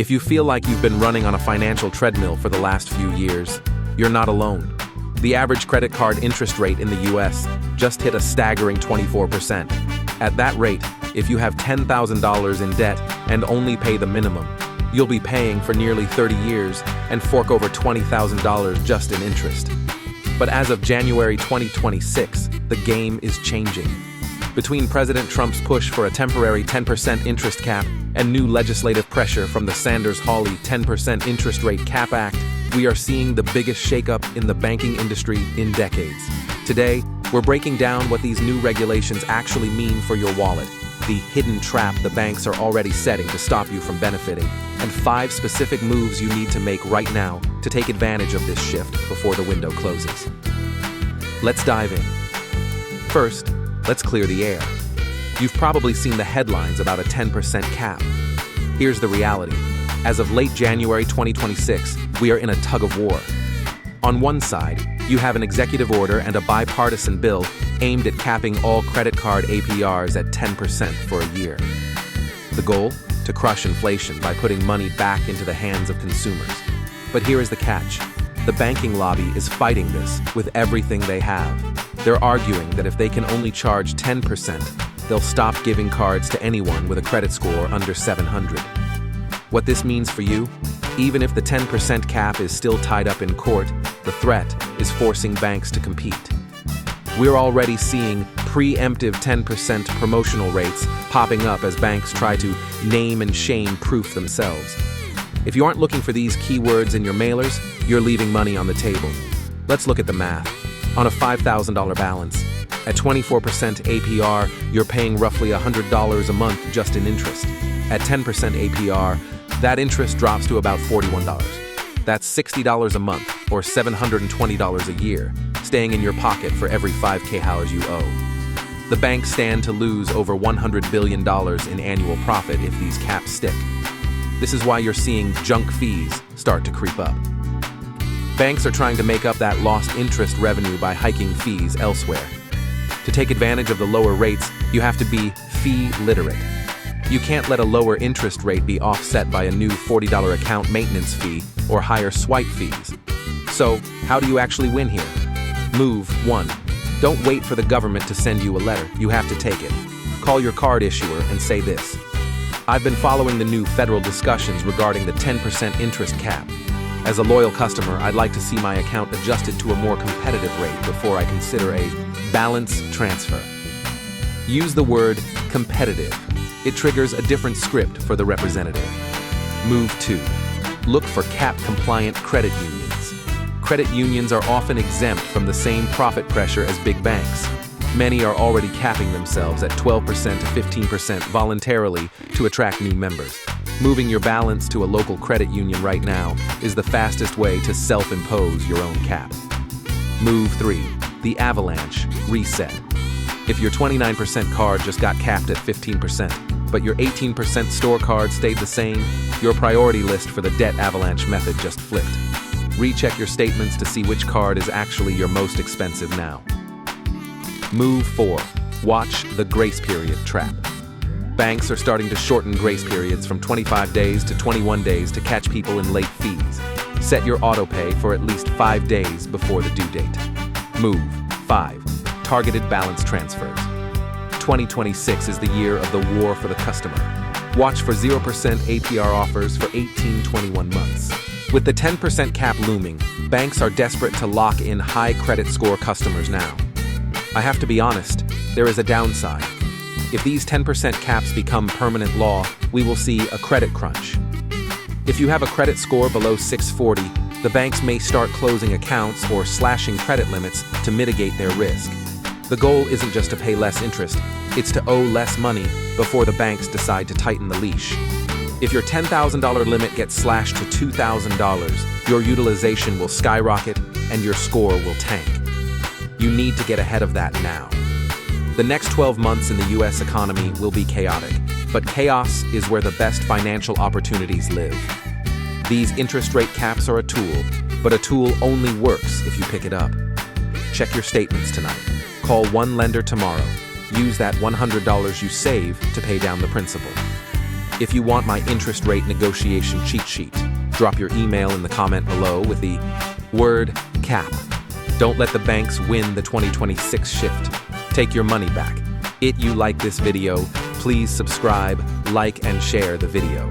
If you feel like you've been running on a financial treadmill for the last few years, you're not alone. The average credit card interest rate in the US just hit a staggering 24%. At that rate, if you have $10,000 in debt and only pay the minimum, you'll be paying for nearly 30 years and fork over $20,000 just in interest. But as of January 2026, the game is changing. Between President Trump's push for a temporary 10% interest cap and new legislative pressure from the Sanders-Hawley 10% Interest Rate Cap Act, we are seeing the biggest shakeup in the banking industry in decades. Today, we're breaking down what these new regulations actually mean for your wallet, the hidden trap the banks are already setting to stop you from benefiting, and 5 specific moves you need to make right now to take advantage of this shift before the window closes. Let's dive in. First, let's clear the air. You've probably seen the headlines about a 10% cap. Here's the reality. As of late January 2026, we are in a tug of war. On one side, you have an executive order and a bipartisan bill aimed at capping all credit card APRs at 10% for a year. The goal? To crush inflation by putting money back into the hands of consumers. But here is the catch. The banking lobby is fighting this with everything they have. They're arguing that if they can only charge 10%, they'll stop giving cards to anyone with a credit score under 700. What this means for you? Even if the 10% cap is still tied up in court, the threat is forcing banks to compete. We're already seeing preemptive 10% promotional rates popping up as banks try to name and shame proof themselves. If you aren't looking for these keywords in your mailers, you're leaving money on the table. Let's look at the math. On a $5,000 balance, at 24% APR, you're paying roughly $100 a month just in interest. At 10% APR, that interest drops to about $41. That's $60 a month, or $720 a year, staying in your pocket for every 5K hours you owe. The banks stand to lose over $100 billion in annual profit if these caps stick. This is why you're seeing junk fees start to creep up. Banks are trying to make up that lost interest revenue by hiking fees elsewhere. To take advantage of the lower rates, you have to be fee literate. You can't let a lower interest rate be offset by a new $40 account maintenance fee or higher swipe fees. So, how do you actually win here? Move 1. Don't wait for the government to send you a letter. You have to take it. Call your card issuer and say this: I've been following the new federal discussions regarding the 10% interest cap. As a loyal customer, I'd like to see my account adjusted to a more competitive rate before I consider a balance transfer. Use the word competitive. It triggers a different script for the representative. Move 2. Look for cap-compliant credit unions. Credit unions are often exempt from the same profit pressure as big banks. Many are already capping themselves at 12% to 15% voluntarily to attract new members. Moving your balance to a local credit union right now is the fastest way to self-impose your own cap. Move 3. The avalanche reset. If your 29% card just got capped at 15%, but your 18% store card stayed the same, your priority list for the debt avalanche method just flipped. Recheck your statements to see which card is actually your most expensive now. Move 4. Watch the grace period trap. Banks are starting to shorten grace periods from 25 days to 21 days to catch people in late fees. Set your autopay for at least 5 days before the due date. Move 5. Targeted balance transfers. 2026 is the year of the war for the customer. Watch for 0% APR offers for 18-21 months. With the 10% cap looming, banks are desperate to lock in high credit score customers now. I have to be honest, there is a downside. If these 10% caps become permanent law, we will see a credit crunch. If you have a credit score below 640, the banks may start closing accounts or slashing credit limits to mitigate their risk. The goal isn't just to pay less interest, it's to owe less money before the banks decide to tighten the leash. If your $10,000 limit gets slashed to $2,000, your utilization will skyrocket and your score will tank. You need to get ahead of that now. The next 12 months in the US economy will be chaotic, but chaos is where the best financial opportunities live. These interest rate caps are a tool, but a tool only works if you pick it up. Check your statements tonight. Call one lender tomorrow. Use that $100 you save to pay down the principal. If you want my interest rate negotiation cheat sheet, drop your email in the comment below with the word CAP. Don't let the banks win the 2026 shift. Take your money back. If you like this video, please subscribe, like, and share the video.